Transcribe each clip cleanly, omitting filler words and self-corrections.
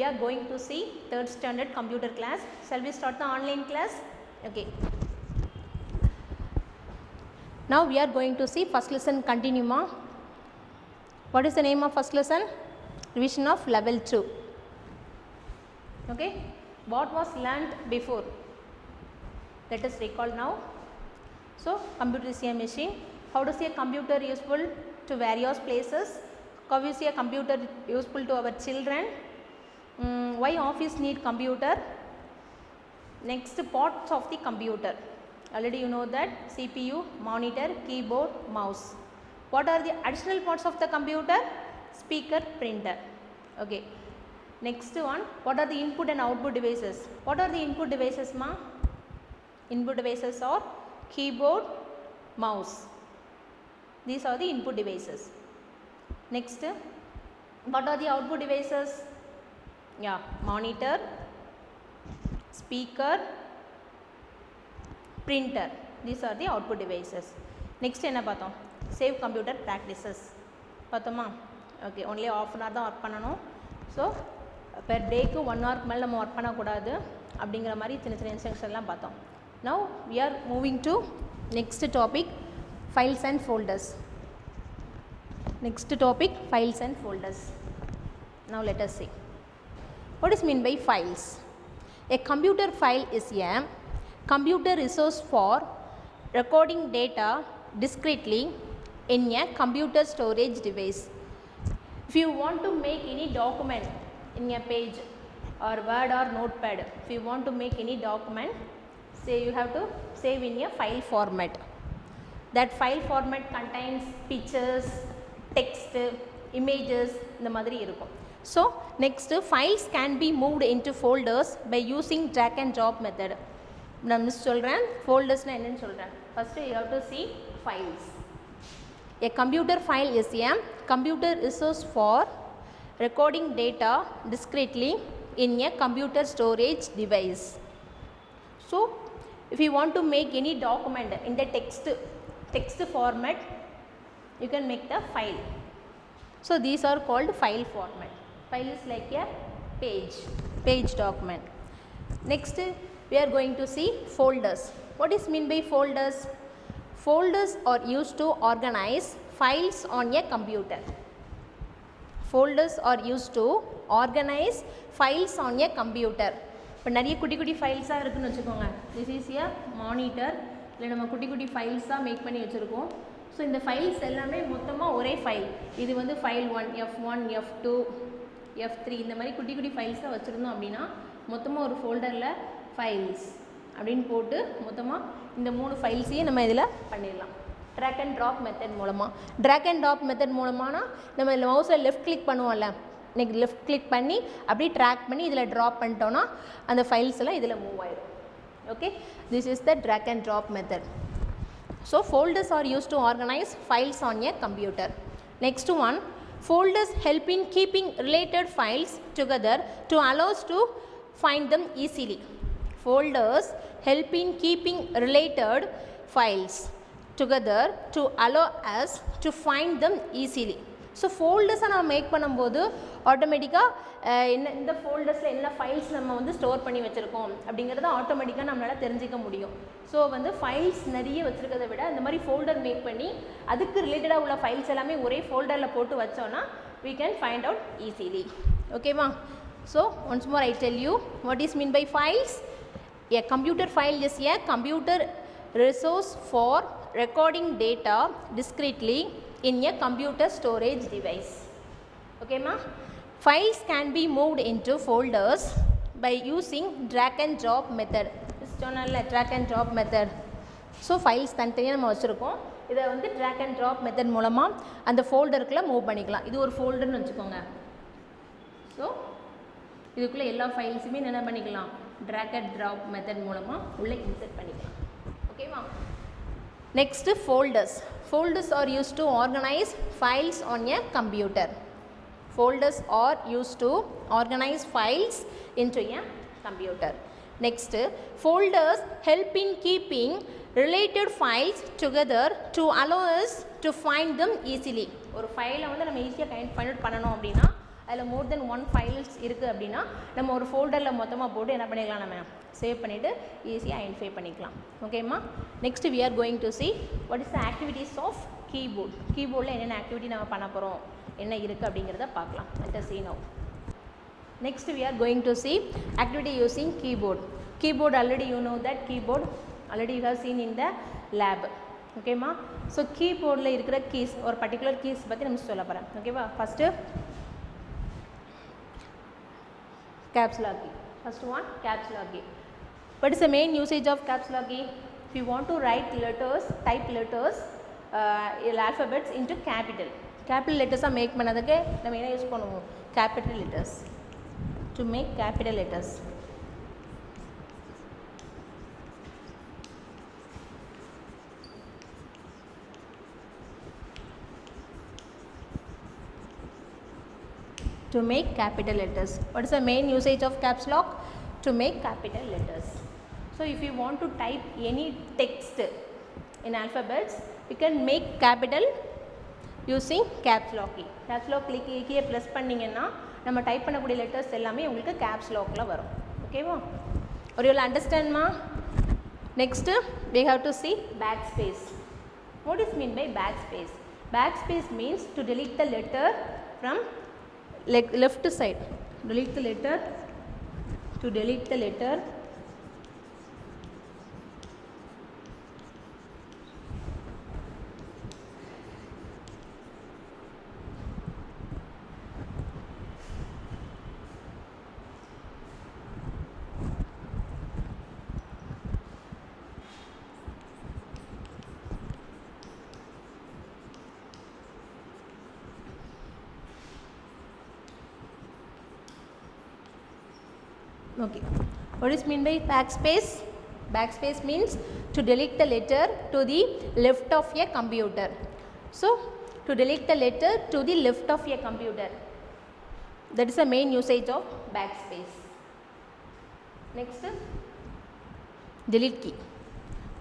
are going to see 3rd standard computer class. Shall we start the online class? Okay. Now we are going to see first lesson continuuma. What is the name of first lesson? Revision of level 2. Okay. What was learnt before? Let us recall now. So computer is a machine. How to see a computer useful to various places? How is a computer useful to our children? Why office need computer? Next, parts of the computer. Already you know that CPU, monitor, keyboard, mouse. What are the additional parts of the computer? Speaker, printer. Okay. Next one, what are the input and output devices? What are the input devices, ma? Input devices are keyboard, mouse. These are the input devices. Next, what are the output devices? Yeah, monitor, speaker, printer. These are the output devices. Next, enna paathom? Save computer practices. Paathoma? Okay, only half an hour da work pananum. So per day ku 1 hour ku mela nam work panna koodadhu அப்படிங்கற மாதிரி சின்ன சின்ன instruction எல்லாம் பார்த்தோம். Now we are moving to next topic, files and folders. Next topic, files and folders. Now let us see. What is mean by files? A computer file is a computer resource for recording data discretely in a computer storage device. If you want to make any document in a page or Word or Notepad, if you want to make any document, say you have to save in a file format. That file format contains pictures, text, images, இந்த மாதிரி இருக்கும். So next, files can be moved into folders by using drag and drop method. நான் சொல்றேன் folders-னா என்னன்னு சொல்றேன். First you have to see files. A computer file is a computer resource for recording data discretely in a computer storage device. So if you want to make any document in the text format, you can make the file. So these are called file format. File is like a page document. Next we are going to see folders. What is mean by folders? Folders are used to organize files on a computer. Folders are used to organize files on a computer. இப்போ நிறைய குட்டி குட்டி ஃபைல்ஸாக இருக்குன்னு வச்சுக்கோங்க. This is a monitor. இல்லை நம்ம குட்டி குட்டி ஃபைல்ஸாக மேக் பண்ணி வச்சுருக்கோம். ஸோ இந்த ஃபைல்ஸ் எல்லாமே மொத்தமாக ஒரே ஃபைல். இது வந்து ஃபைல் 1, F1, F2, F3 இந்த மாதிரி குட்டி குட்டி ஃபைல்ஸாக வச்சுருந்தோம் அப்படின்னா மொத்தமாக ஒரு ஃபோல்டரில் ஃபைல்ஸ் அப்படின்னு போட்டு மொத்தமாக இந்த 3 ஃபைல்ஸையும் நம்ம இதில் பண்ணிடலாம். ட்ராக் அண்ட் ட்ராப் மெத்தட் மூலமாக. ட்ராக் அண்ட் ட்ராப் மெத்தட் மூலமானா நம்ம இதில் மவுஸில் லெஃப்ட் கிளிக் பண்ணுவோம்ல, இன்றைக்கி லெஃப்ட் கிளிக் பண்ணி அப்படியே ட்ராக் பண்ணி இதில் ட்ராப் பண்ணிட்டோன்னா அந்த ஃபைல்ஸ் எல்லாம் இதில் மூவ் ஆயிடும். Okay, this is the drag and drop method. So folders are used to organize files on a computer. Next one, folders help in keeping related files together to allow us to find them easily. Folders help in keeping related files together to allow us to find them easily. So ஃபோல்டர்ஸை நம்ம make பண்ணும்போது ஆட்டோமேட்டிக்காக இந்த ஃபோல்டர்ஸில் என்ன files நம்ம வந்து store பண்ணி வச்சுருக்கோம் அப்படிங்கிறத ஆட்டோமேட்டிக்காக நம்மளால் தெரிஞ்சிக்க முடியும். ஸோ வந்து ஃபைல்ஸ் நிறைய வச்சுருக்கிறத விட இந்த மாதிரி ஃபோல்டர் மேக் பண்ணி அதுக்கு ரிலேட்டடாக உள்ள ஃபைல்ஸ் எல்லாமே ஒரே ஃபோல்டரில் போட்டு வச்சோன்னா we can find out easily. ஓகேவா? So once more I tell you what is mean by files. A computer file is a computer resource for recording data discretely in a computer storage device. Okay ma? Files can be moved into folders by using drag and drop method. This சொன்னல drag and drop method. So files தனித்தனியாக நம்ம வச்சுருக்கோம். இதை வந்து drag and drop method மூலமாக அந்த ஃபோல்டருக்குள்ளே move பண்ணிக்கலாம். இது ஒரு ஃபோல்டர்னு வச்சுக்கோங்க. ஸோ இதுக்குள்ளே எல்லா ஃபைல்ஸுமே என்ன பண்ணிக்கலாம்? drag and drop method மூலமாக உள்ளே இன்சர்ட் பண்ணிக்கலாம். ஓகேவா? Next, folders. Folders are used to organize files on a computer. Folders are used to organize files into a computer. Next, folders help in keeping related files together to allow us to find them easily. ஒரு ஃபைலை வந்து நம்ம ஈஸியாக find out பண்ணணும் அப்படின்னா அதில் மோர் தென் one files இருக்குது அப்படின்னா நம்ம ஒரு ஃபோல்டரில் மொத்தமாக போட்டு என்ன பண்ணிக்கலாம், நம்ம சேவ் பண்ணிவிட்டு ஈஸியாக ஐடென்டிஃபை பண்ணிக்கலாம். ஓகேம்மா. Next we are going to see what is the activities of keyboard. கீபோர்டில் என்னென்ன ஆக்டிவிட்டி நம்ம பண்ண போகிறோம், என்ன இருக்குது அப்படிங்கிறத பார்க்கலாம். let us see now. Next we are going to see activity using keyboard. Keyboard already you know that keyboard already you have seen in the lab. ஓகேம்மா. ஸோ கீபோர்டில் இருக்கிற கீஸ் ஒரு பர்டிகுலர் கீஸ் பற்றி நம்ம சொல்ல போகிறேன். ஓகேவா. First caps lock key. First one, caps lock key. What is the main usage of caps lock key? If you want to write letters, type letters, alphabets into capital letters make பண்ணதுக்கு நம்ம என்ன use பண்ணுவோம், capital letters. To make capital letters. To make capital letters. What is the main usage of caps lock? To make capital letters. So if you want to type any text in alphabets, you can make capital using caps lock key. Caps lock key press பண்ணீங்கன்னா நம்ம type பண்ணக்கூடிய letters எல்லாமே உங்களுக்கு caps lockல வரும். ஓகேவா. Or you will understand ma? Next we have to see backspace. What is mean by backspace? Backspace means to delete the letter from left side. Delete the letter. To delete the letter okay. What is mean by backspace? Backspace means to delete the letter to the left of a computer. So to delete the letter to the left of a computer, that is the main usage of backspace. Next, delete key.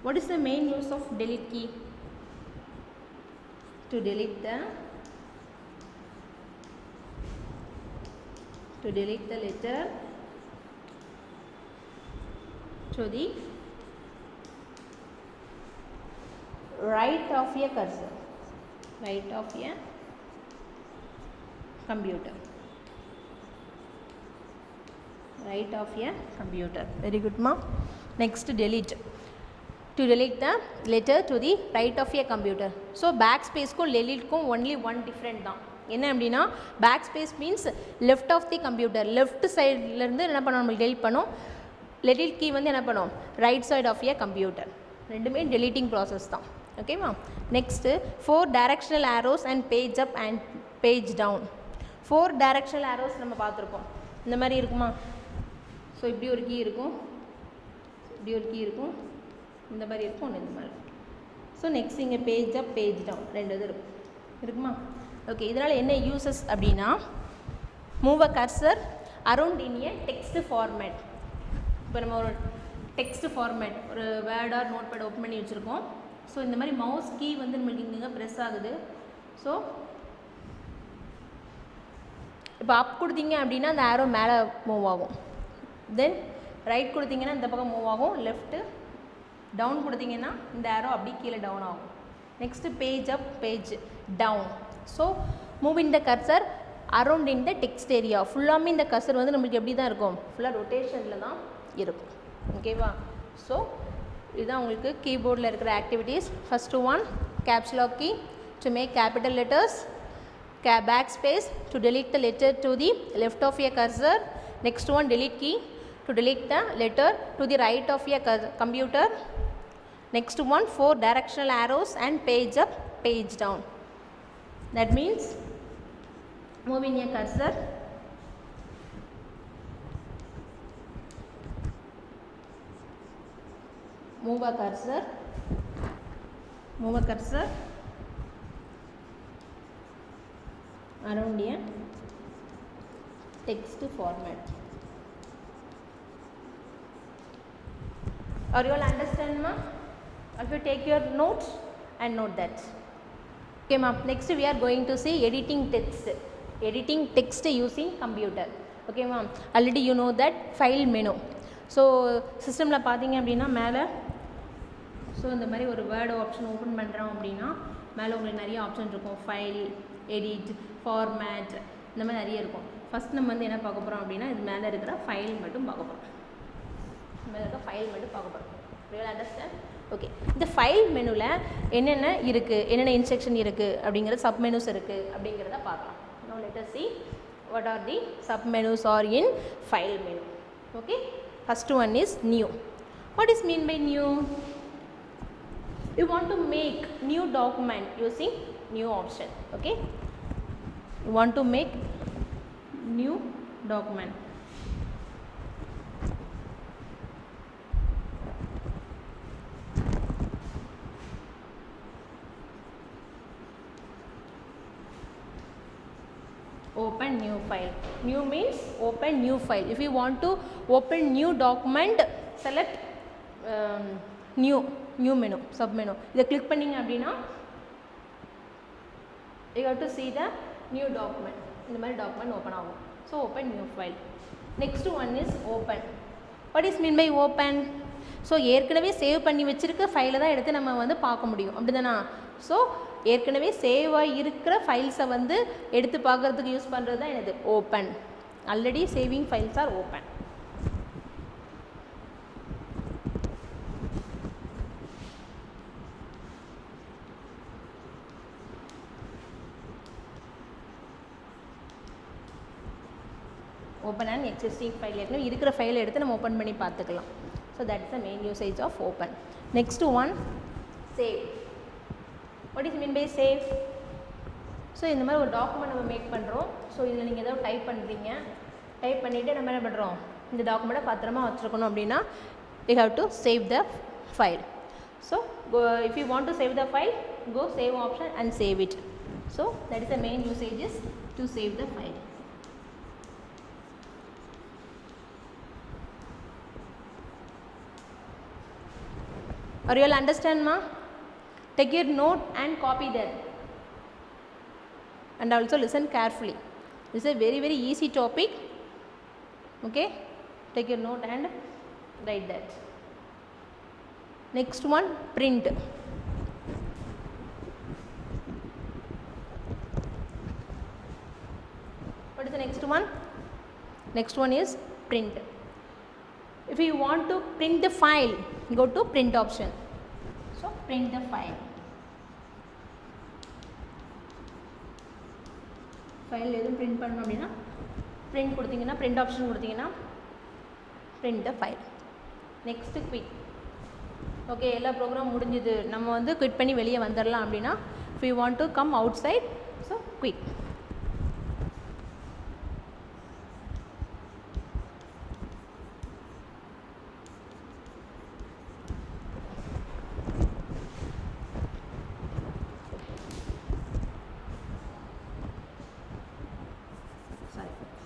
What is the main use of delete key? To delete the letter to the right of a cursor, right of a computer, right of a computer. Very good ma. Next, delete. To delete the letter to the right of a computer. So backspace ko delete ko only one different தான். என்ன அப்படின்னா backspace means left of the computer, left side ல இருந்து என்ன பண்ணோம், நம்ம delete பண்ணோம். delete key வந்து என்ன பண்ணும், right side of a computer. ரெண்டுமே deleting process தான். ஓகேவா. Next 4 directional arrows and page up and page down. 4 directional arrows நம்ம பார்த்துருப்போம். இந்த மாதிரி இருக்குமா. ஸோ இப்படி ஒரு கீ இருக்கும், இப்படி ஒரு கீ இருக்கும், இந்த மாதிரி இருக்கும், ஒன்று இந்த மாதிரி. ஸோ நெக்ஸ்ட் இங்கே பேஜ் அப் பேஜ் டவுன் ரெண்டு இது இருக்குமா. ஓகே. இதனால் என்ன யூசஸ் அப்படின்னா, move a cursor around in a text format. இப்போ நம்ம ஒரு டெக்ஸ்ட் ஃபார்மேட் ஒரு word or notepad open பண்ணி வச்சுருக்கோம். ஸோ இந்த மாதிரி மவுஸ் கீ வந்து நம்மளுக்கு இங்கே ப்ரெஸ் ஆகுது. ஸோ இப்போ அப் கொடுத்தீங்க அப்படின்னா அந்த ஆரோ மேலே மூவ் ஆகும். தென் ரைட் கொடுத்தீங்கன்னா இந்த பக்கம் மூவ் ஆகும். லெஃப்ட்டு டவுன் கொடுத்தீங்கன்னா இந்த ஆரோ அப்படி கீழே டவுன் ஆகும். Next page up page down. So move in the cursor around in the text area. ஃபுல்லாமே இந்த கர்சர் வந்து நம்மளுக்கு எப்படி தான் இருக்கும், ஃபுல்லாக ரொட்டேஷனில் தான் இருக்கும். ஓகேவா. ஸோ இதுதான் உங்களுக்கு கீபோர்டில் இருக்கிற activities. First one caps lock key to make capital letters, backspace to delete the letter to the left of a cursor. Next one delete key to delete the letter to the right of a computer. Next one 4 directional arrows and page up page down. That means moving a cursor, move a cursor around a text format. Or you all understand ma? If you take your notes and note that. Okay ma. Next we are going to see editing text. editing text using computer. Okay ma'am, already you know that file menu. So சிஸ்டமில் பார்த்தீங்க அப்படின்னா மேலே so இந்த மாதிரி ஒரு word option open பண்ணுறோம் அப்படின்னா மேலே உங்களுக்கு நிறைய ஆப்ஷன் இருக்கும். ஃபைல், எடிட், ஃபார்மேட், இந்த மாதிரி நிறைய இருக்கும். ஃபஸ்ட் நம்ம வந்து என்ன பார்க்க போகிறோம் அப்படின்னா இது மேலே இருக்கிற ஃபைல் மட்டும் பார்க்க போகிறோம். மேலே இருக்க ஃபைல் மட்டும் பார்க்க போகிறோம். Real understand? ஓகே, இந்த ஃபைல் மெனுவில் என்னென்ன இருக்குது, என்னென்ன இன்ஸ்ட்ரக்ஷன் இருக்குது அப்படிங்கிற சப் மெனுஸ் இருக்குது அப்படிங்கிறத பார்க்கலாம். Now let us see what are the sub menus are in file menu. Okay, first one is new. What is mean by new? You want to make new document using new option. Okay, you want to make new document. Open new file. New means open new file. If you want to open new document, select new menu, sub menu. இதை click பண்ணிங்க அப்படின்னா you have to see the new document. இந்த மாதிரி document open ஆகும். So open new file. Next one is open. What is mean by open? So ஏற்கனவே save பண்ணி வச்சுருக்க ஃபைலை தான் எடுத்து நம்ம வந்து பார்க்க முடியும், அப்படி தானே? ஸோ ஏற்கனவே சேவாக இருக்கிற ஃபைல்ஸை வந்து எடுத்து பார்க்குறதுக்கு யூஸ் பண்ணுறது தான் எனது open. Already saving files are open. Open and existing file ஏற்கனவே இருக்கிற ஃபைலை எடுத்து நம்ம ஓப்பன் பண்ணி பார்த்துக்கலாம். So that's the main usage of open. Next one save. What is mean by save? So இந்த மாதிரி ஒரு டாக்குமெண்ட் நம்ம மேக் பண்ணுறோம். ஸோ இதில் நீங்கள் ஏதாவது டைப் பண்ணுறீங்க, டைப் பண்ணிவிட்டு நம்ம என்ன பண்ணுறோம், இந்த டாக்குமெண்ட்டை பத்திரமா வச்சுருக்கணும் அப்படின்னா you have to save the file. So if you want to save the file, go save option and save it. So that is the main usage is to save the file. Are you all understand ma? Take your note and copy that and also listen carefully. This is a very easy topic. Okay, take your note and write that. Next one, print. What is the next one? Next one is print. If you want to print the file, go to print option. So print the file. File எதுவும் print பண்ணணும் அப்படின்னா print கொடுத்தீங்கன்னா, print option கொடுத்தீங்கன்னா print the file. Next quit. Okay, எல்லா program முடிஞ்சுது, நம்ம வந்து quit பண்ணி வெளியே வந்துடலாம் அப்படின்னா if you want to come outside, so quit.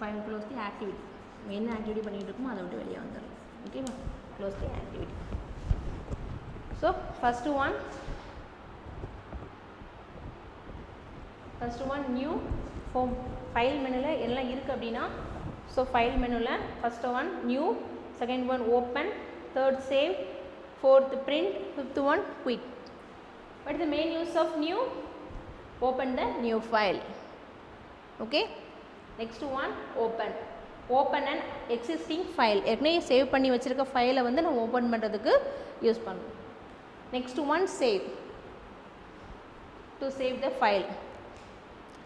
File close the activity. என்ன ஆக்டிவிட்டி பண்ணிட்டு இருக்கோமோ அதை விட்டு வெளியே வந்துடும். ஓகேவா? Close the activity. So first one new home. File மெனுவில் எல்லாம் இருக்குது அப்படின்னா ஸோ ஃபைல் மெனுவில் first one new, second one open, third save, fourth print, fifth one quit. What is the main use of new? Open the new file. Okay. Next one, open. Open an existing file. ஏற்கனவே save பண்ணி வச்சுருக்க ஃபைலை வந்து நம்ம open பண்ணுறதுக்கு use பண்ணுவோம். Next one, save. To save the file.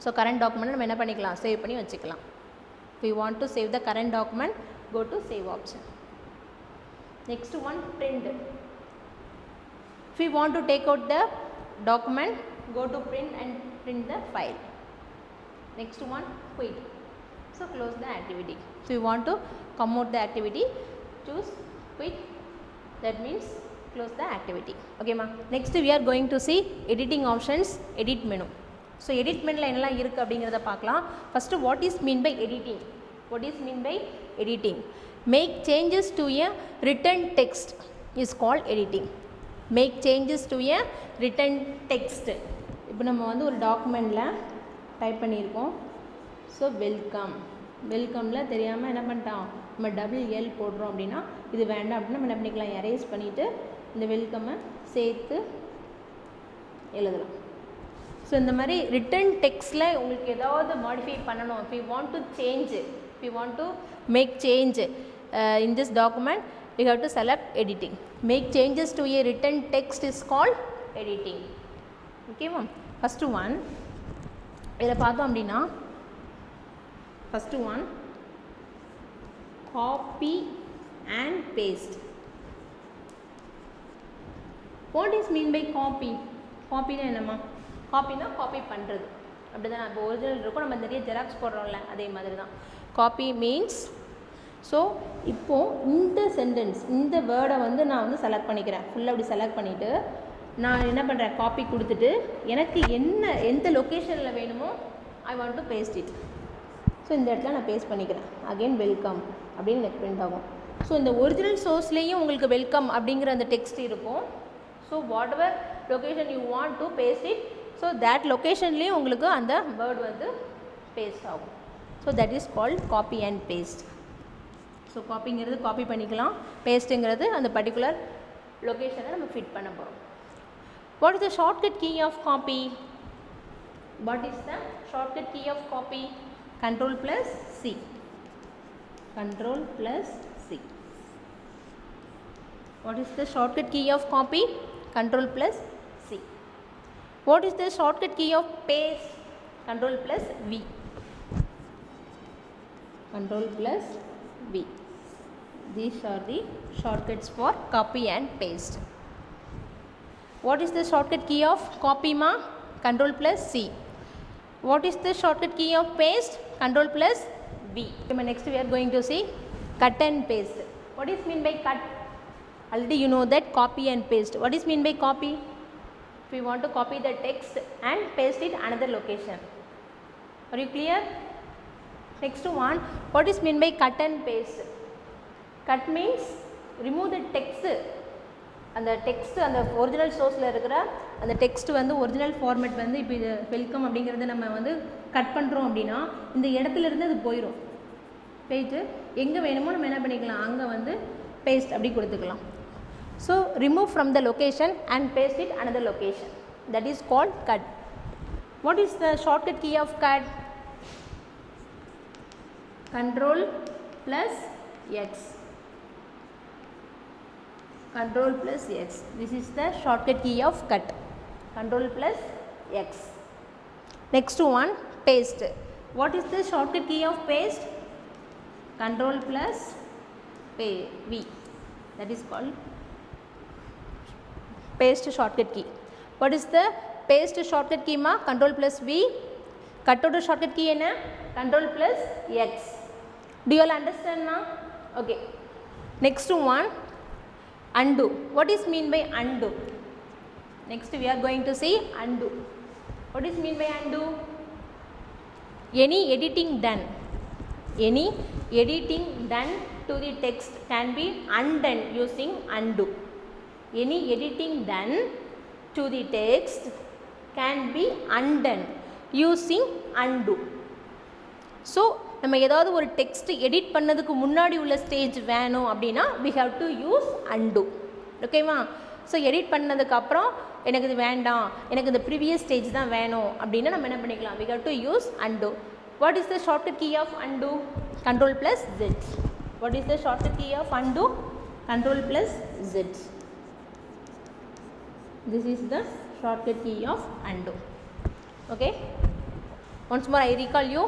So current document நம்ம என்ன பண்ணிக்கலாம், சேவ் பண்ணி வச்சுக்கலாம். If we want to save the current document, go to save option. Next one, print. If we want to take out the document, go to print and print the file. Next one, quit. So close the activity. So you want to come out the activity, choose quit, that means close the activity. Okay ma. Next we are going to see editing options, edit menu. So edit menu la enna irukku abingiradha paakalam. First, what is mean by editing? What is mean by editing? Make changes to a written text is called editing. Make changes to a written text. இப்போ நம்ம வந்து ஒரு டாக்குமெண்ட்டில் type பண்ணியிருக்கோம். So welcome வெல்கமில் தெரியாமல் என்ன பண்ணிட்டோம் நம்ம double L போடுறோம் அப்படின்னா இது வேண்டாம் அப்படின்னா நம்ம என்ன பண்ணிக்கலாம் எரேஸ் பண்ணிவிட்டு இந்த வெல்கம்மை சேர்த்து எழுதலாம். ஸோ இந்த மாதிரி ரிட்டன் டெக்ஸ்ட்டில் உங்களுக்கு ஏதாவது மாடிஃபை பண்ணணும், if you want to change, if you want to make change in this document, you have to select editing. Make changes to a written text is called editing. Okay ma'am. First one இதில் பார்த்தோம் அப்படின்னா first one copy and paste. What is mean by copy? காப்பினா என்னம்மா? காப்பினா copy பண்ணுறது அப்படி தான். இப்போ original இருக்கும், நம்ம நிறைய ஜெராக்ஸ் போடுறோம்ல, அதே மாதிரி தான் காப்பி மீன்ஸ். ஸோ இப்போது இந்த சென்டென்ஸ் இந்த வேர்டை வந்து நான் வந்து செலக்ட் பண்ணிக்கிறேன், ஃபுல்லாக அப்படி செலக்ட் பண்ணிவிட்டு நான் என்ன பண்ணுறேன், காப்பி கொடுத்துட்டு எனக்கு எந்த லொக்கேஷனில் வேணுமோ I want to paste it. So இந்த இடத்துல நான் பேஸ்ட் பண்ணிக்கிறேன். அகெயின் வெல்கம் அப்படின்னு எனக்கு பிரிண்ட் ஆகும். ஸோ இந்த ஒரிஜினல் சோர்ஸ்லேயும் உங்களுக்கு வெல்கம் அப்படிங்கிற அந்த டெக்ஸ்ட் இருக்கும். So whatever location you want to paste it, so that லொக்கேஷன்லேயும் உங்களுக்கு அந்த வேர்ட் வந்து பேஸ்ட் ஆகும். So that is called copy and paste. So காப்பிங்கிறது காப்பி பண்ணிக்கலாம், பேஸ்ட்டுங்கிறது அந்த பர்டிகுலர் லொக்கேஷனை நம்ம ஃபிட் பண்ண போகிறோம். What is the shortcut key of copy? What is the shortcut key of copy? Control plus C. Control plus C. What is the shortcut key of copy? Control plus C. What is the shortcut key of paste? Control plus V. Control plus V. These are the shortcuts for copy and paste. What is the shortcut key of copy ma? Control plus C. What is the shortcut key of paste? Control plus V. Next we are going to see cut and paste. What is mean by cut? Already you know that copy and paste. What is mean by copy? If we want to copy the text and paste it another location. Are you clear? Next one, what is mean by cut and paste? Cut means remove the text. அந்த text அந்த original சோர்ஸில் இருக்கிற அந்த text வந்து original format வந்து இப்போ இது welcome அப்படிங்கிறத நம்ம வந்து கட் பண்ணுறோம் அப்படின்னா இந்த இடத்துல இருந்து அது போயிடும். போயிட்டு எங்கே வேணுமோ நம்ம என்ன பண்ணிக்கலாம், அங்கே வந்து பேஸ்ட் அப்படி கொடுத்துக்கலாம். So remove from the location and paste it another location, that is called cut. What is the shortcut key of cut? Control plus X. Control plus X. This is the shortcut key of cut. Control plus X. Next one, paste. What is the shortcut key of paste? Control plus V. That is called paste shortcut key. What is the paste shortcut key ma? Control plus V. Cut out shortcut key enna? Control plus X. Do you all understand now? Okay. Next one, undo. What is mean by undo? Next we are going to see undo. What is mean by undo? Any editing done to the text can be undone using undo. Any editing done to the text can be undone using undo. So நம்ம ஏதாவது ஒரு text edit பண்ணதுக்கு முன்னாடி உள்ள stage வேணும் அப்படின்னா we have to use undo. ஓகேவா? So edit பண்ணதுக்கப்புறம் எனக்கு இது வேண்டாம், எனக்கு இந்த ப்ரீவியஸ் ஸ்டேஜ் தான் வேணும் அப்படின்னா நம்ம என்ன பண்ணிக்கலாம், we have to use undo. What is the shortcut key of undo? Control plus Z. What is the shortcut key of undo? Control plus Z. This is the shortcut key of undo. Okay? Once more I recall you.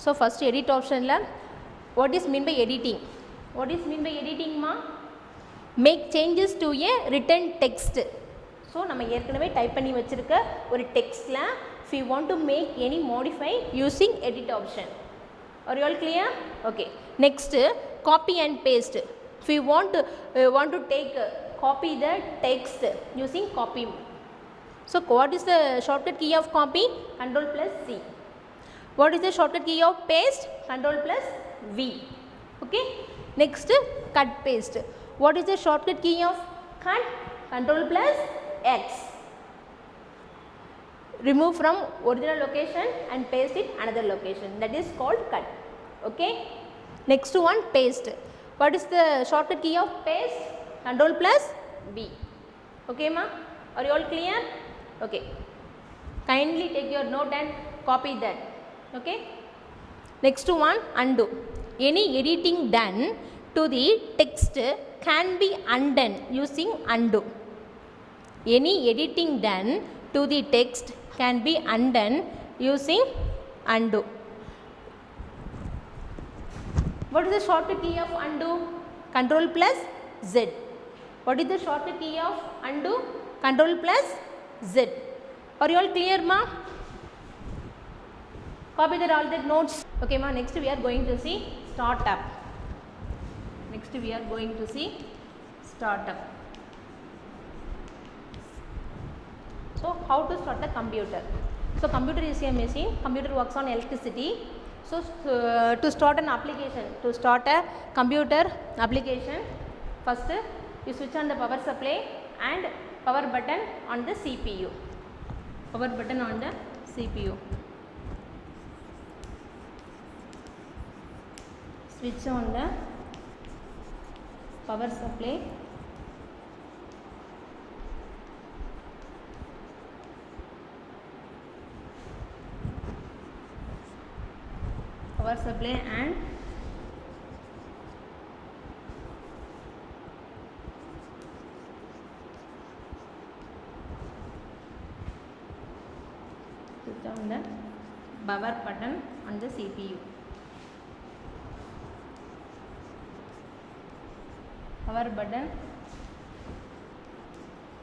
So first edit option la, what is mean by editing? What is mean by editing ma? Make changes to a written text. So நம்ம ஏற்கனவே type பண்ணி வச்சிருக்க ஒரு டெக்ஸ்ட்ல if you want to make any modify using edit option. Are you all clear? Okay. Next, copy and paste. If you want to take copy the text using copy. So what is the shortcut key of copy? Control plus C. What is the shortcut key of paste? Control plus V. Okay. Next, cut paste. What is the shortcut key of cut? Control plus X. remove from original location and paste it another location, that is called cut. Okay. Next one, paste. What is the shortcut key of paste? Control plus V. Okay ma, are you all clear? Okay, kindly take your note and copy that. Okay. Next one, undo. Any editing done to the text can be undone using undo. Any editing done to the text can be undone using undo. What is the shortcut key of undo? Control plus Z. What is the shortcut key of undo? Control plus Z. Are you all clear ma? Copy that all the notes. Okay ma, next we are going to see startup. Next we are going to see startup. So how to start the computer? So computer is a machine. Computer works on electricity. So to start an application, to start a computer application, first you switch on the power supply and power button on the CPU. Power button on the CPU. Switch on the power supply. Power supply and switch on the power button on the CPU. Power button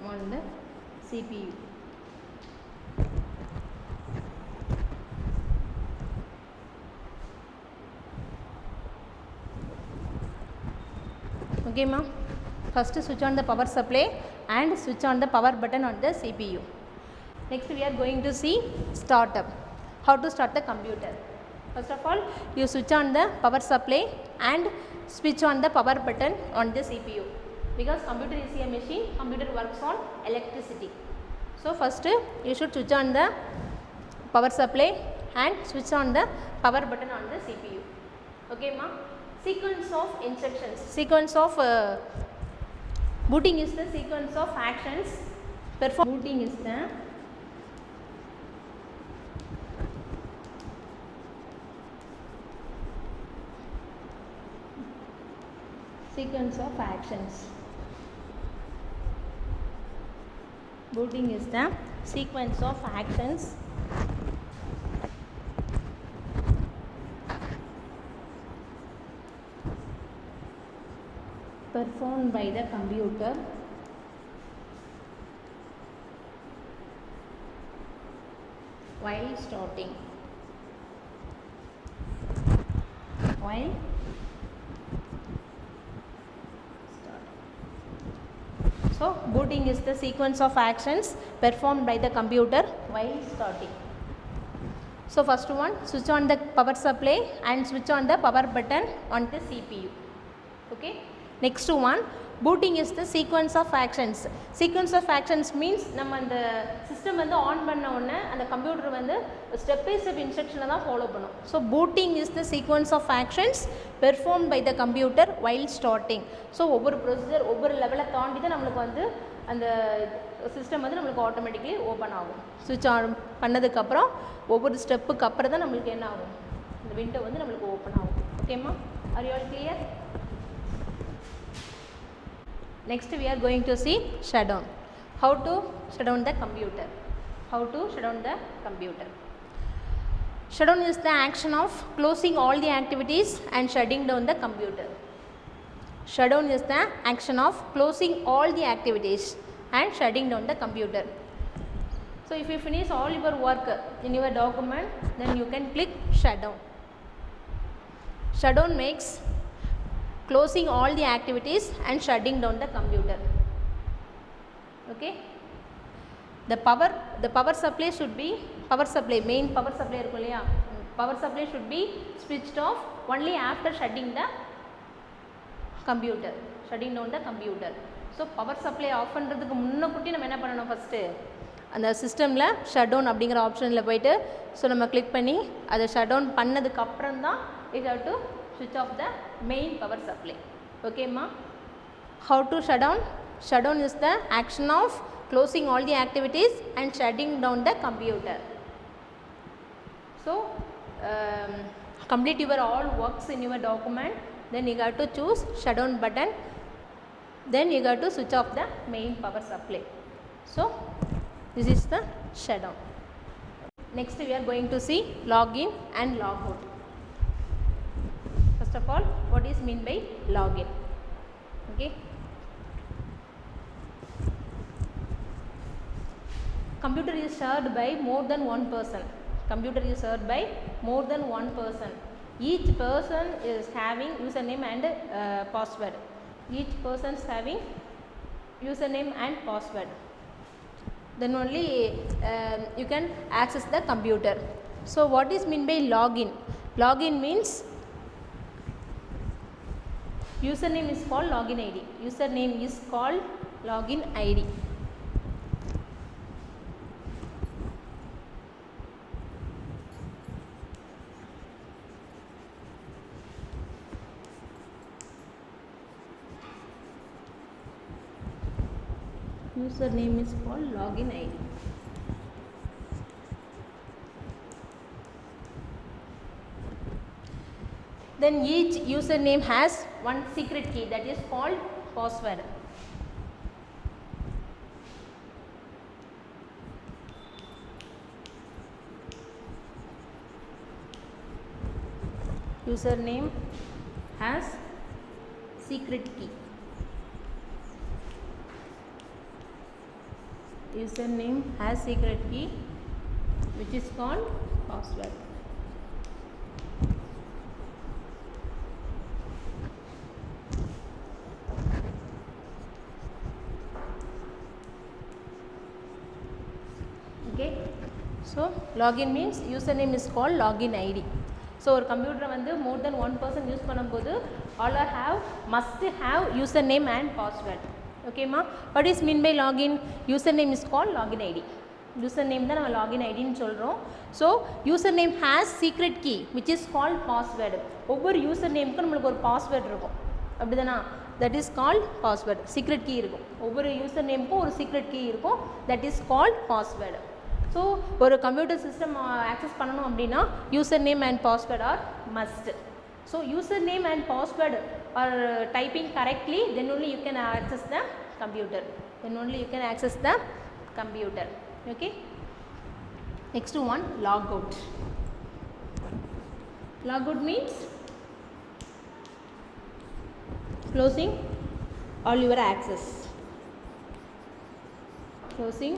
on the CPU. Okay ma, first switch on the power supply and switch on the power button on the CPU. Next we are going to see startup. How to start the computer? First of all, you switch on the power supply and switch on the power button on the CPU, because computer is a machine, computer works on electricity. So first you should switch on the power supply and switch on the power button on the CPU. Okay ma. Sequence of instructions. Sequence of booting is the sequence of actions performed. Booting is the sequence of actions. Booting is the sequence of actions performed by the computer while starting. While starting. So booting is the sequence of actions performed by the computer while starting. So first one, switch on the power supply and switch on the power button on the CPU. Okay. Next one, booting is the sequence of actions. Sequence of actions means நம்ம அந்த system வந்து on பண்ண உடனே அந்த computer வந்து step by step இன்ஸ்ட்ரக்ஷனை தான் follow பண்ணும். So booting is the sequence of actions performed by the computer while starting. So ஒவ்வொரு ப்ரொசீஜர் ஒவ்வொரு லெவலை தாண்டி தான் நம்மளுக்கு வந்து அந்த சிஸ்டம் வந்து நம்மளுக்கு ஆட்டோமேட்டிக்கலி ஓப்பன் ஆகும். ஸ்விட்ச் ஆன் பண்ணதுக்கப்புறம் ஒவ்வொரு ஸ்டெப்புக்கு அப்புறம் தான் நம்மளுக்கு என்ன ஆகும், இந்த விண்டோ வந்து நம்மளுக்கு ஓப்பன் ஆகும். ஓகேம்மா, are you all clear? Next we are going to see shutdown. How to shut down the computer. How to shut down the computer. Shutdown is the action of closing all the activities and shutting down the computer. Shutdown is the action of closing all the activities and shutting down the computer. So if you finish all your work in your document, then you can click shutdown. Shutdown makes closing all the activities and shutting down the computer. Okay. The power supply should be main power supply irukku illaya, power supply should be switched off only after shutting the computer, shutting down the computer. So power supply off பண்றதுக்கு முன்ன குட்டி நம்ம என்ன பண்ணணும், first அந்த சிஸ்டமில் shut down அப்படிங்கிற ஆப்ஷனில் போய்ட்டு ஸோ நம்ம கிளிக் பண்ணி அதை ஷட் டவுன் பண்ணதுக்கப்புறம் தான் we have to switch off the main power supply. ஓகேம்மா? How to shut down? Shut down is the action of closing all the activities and shutting down the computer. So complete your all works in your document, then you have to choose shut down button, then you have to switch off the main power supply. So this is the shutdown. Next we are going to see login and logout. First of all, what is mean by login? Okay, computer is served by more than one person. Computer is served by more than one person. Each person is having username and password. Each person is having username and password. Then only you can access the computer. So what is mean by login? Login means username is called login ID. Username is called login ID. Username is called login ID. Then each username has one secret key that is called password. Username has secret key. Username has secret key which is called password. Okay, so login means username is called login ID. So ஒரு கம்ப்யூட்டரை வந்து more than one person use பண்ணும்போது all must have username and password. Okay ma? What is mean by login? Username is called login ID. Username தான் நம்ம login ID ன்னு சொல்கிறோம். So username has secret key which is called password. ஒவ்வொரு username-க்கும் நம்மளுக்கு ஒரு password இருக்கும், அப்படிதானா? That is called password. Secret key இருக்கும். ஒவ்வொரு username-க்கும் ஒரு secret key இருக்கும், that is called password. So ஒரு கம்ப்யூட்டர் சிஸ்டம் ஆக்சஸ் பண்ணணும் அப்படின்னா username and password are must. So username and password are typing correctly, then only you can access the computer. Then only you can access the computer. Okay. Next one, logout. Logout means closing all your access. Closing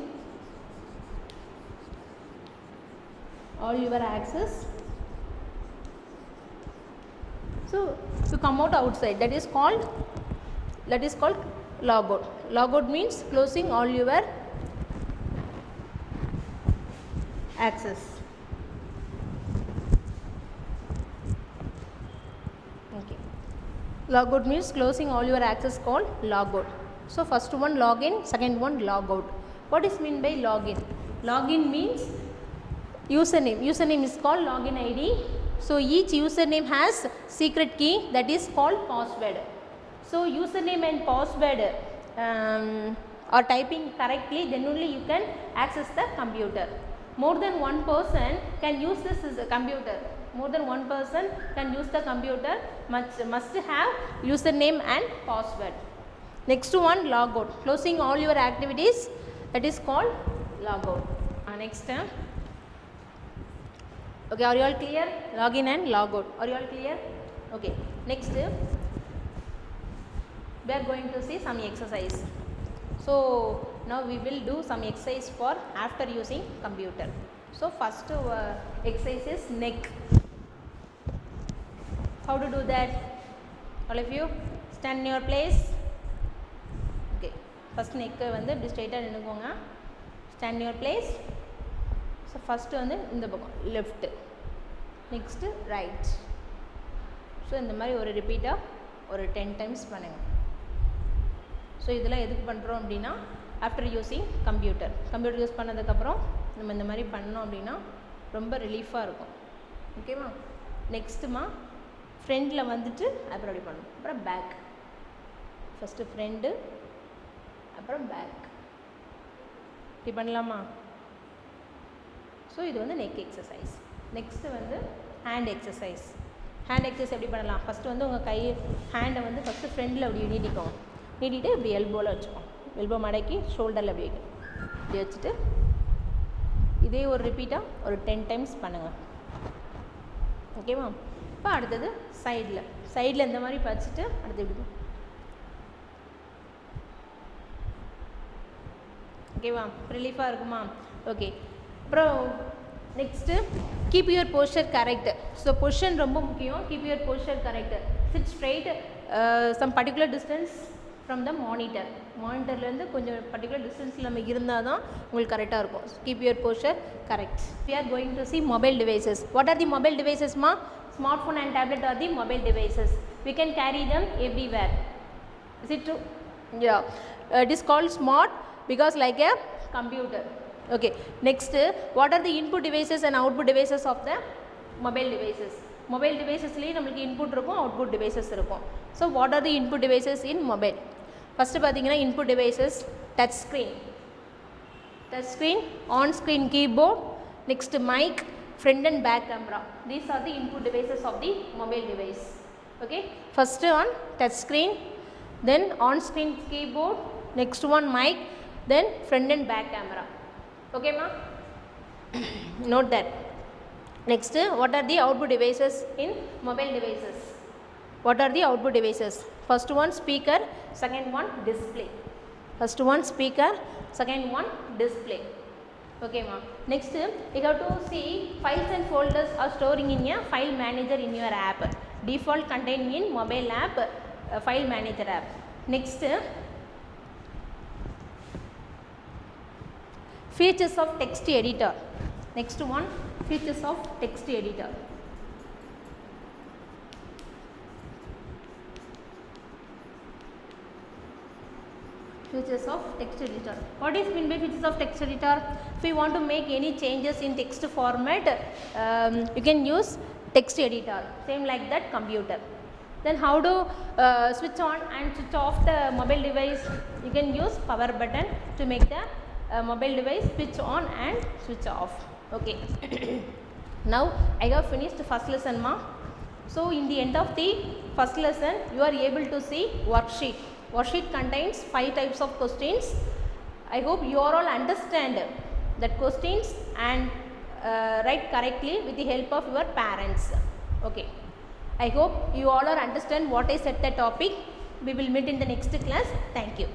all your access. So to come out outside, that is called logout. Logout means closing all your access. Okay, logout means closing all your access, called logout. So first one login, second one logout. What is mean by login? Login means username. Username is called login ID. So each username has secret key that is called password. So username and password are typing correctly, then only you can access the computer. More than one person can use this as a computer. More than one person can use the computer, must have username and password. Next one, logout. Closing all your activities, that is called logout. Next. Okay, are you all clear? Login and logout. Are you all clear? Okay. Next, we are going to see some exercise. So now we will do some exercise for after using computer. So first exercise is neck. How to do that? All of you stand in your place. Okay. First neck வந்து இப்படி ஸ்ட்ரைட்டாக நின்னுக்கோங்க. Stand in your place. So first வந்து இந்த பக்கம் left, next right. So இந்த மாதிரி ஒரு ரிப்பீட்டாக ஒரு 10 times பண்ணுங்கள். ஸோ இதெல்லாம் எதுக்கு பண்ணுறோம் அப்படின்னா ஆஃப்டர் யூஸிங் கம்ப்யூட்டர் யூஸ் பண்ணதுக்கப்புறம் நம்ம இந்த மாதிரி பண்ணோம் அப்படின்னா ரொம்ப ரிலீஃபாக இருக்கும். ஓகேவா? நெக்ஸ்ட்டுமா ஃப்ரண்டில் வந்துட்டு அப்புறம் அப்படி பண்ணணும். அப்புறம் பேக், ஃபஸ்ட்டு ஃப்ரண்டு அப்புறம் பேக் இப்படி பண்ணலாமா? ஸோ இது வந்து நெக் எக்ஸசைஸ். நெக்ஸ்ட்டு வந்து ஹேண்ட் எக்ஸசைஸ். ஹேண்ட் எக்ஸசைஸ் எப்படி பண்ணலாம்? ஃபஸ்ட்டு வந்து உங்கள் ஹேண்டை வந்து ஃபஸ்ட்டு ஃப்ரண்டில் அப்படி நீட்டிக்கோங்க. நீட்டிட்டு இப்படி எல்போவில் வச்சுக்கோங்க. எல்போ மடக்கி ஷோல்டரில் அப்படி வைக்கணும். இப்படி வச்சுட்டு இதே ஒரு ரிப்பீட்டாக ஒரு 10 டைம்ஸ் பண்ணுங்கள். ஓகேவா? இப்போ அடுத்தது சைடில் இந்த மாதிரி வச்சுட்டு அடுத்து இப்படி. ஓகேவா? ரிலீஃபாக இருக்குமா? ஓகே. அப்புறம் next keep your posture correct. So position ரொம்ப முக்கியம். Keep your posture correct. Sit straight some particular distance from the மானிட்டர்லேருந்து கொஞ்சம் பர்டிகுலர் டிஸ்டன்ஸில் நம்ம இருந்தால் தான் உங்களுக்கு கரெக்டாக இருக்கும். Keep your posture correct. We are going to see mobile devices. What are the mobile டிவைசஸ்மா? Smartphone and tablet are the mobile devices. We can carry them everywhere. Is it true? Yeah. It is called smart because like a computer. Okay. Next, what are the input devices and output devices of the mobile devices? Mobile devices le namakku input irukum, output devices irukum. So what are the input devices in mobile? First pathina input devices, touch screen, on screen keyboard, next mic, front and back camera. These are the input devices of the mobile device. Okay, first one touch screen, then on screen keyboard, next one mic, then front and back camera. Okay ma? Note that. Next, what are the output devices in mobile devices? What are the output devices? First one speaker, second one display. First one speaker, second one display. Okay ma. Next, you have to see files and folders are storing in a file manager in your app. Default contain in mobile app, file manager app. Next, features of text editor. Next one, features of text editor. Features of text editor. What is meant by features of text editor? If you want to make any changes in text format, you can use text editor. Same like that computer. Then how to switch on and switch off the mobile device? You can use power button to make the mobile device switch on and switch off. Okay. Now I have finished first lesson ma. So in the end of the first lesson, you are able to see worksheet. Worksheet contains 5 types of questions. I hope you all understand that questions and write correctly with the help of your parents. Okay. I hope you all are understand what I said the topic. We will meet in the next class. Thank you.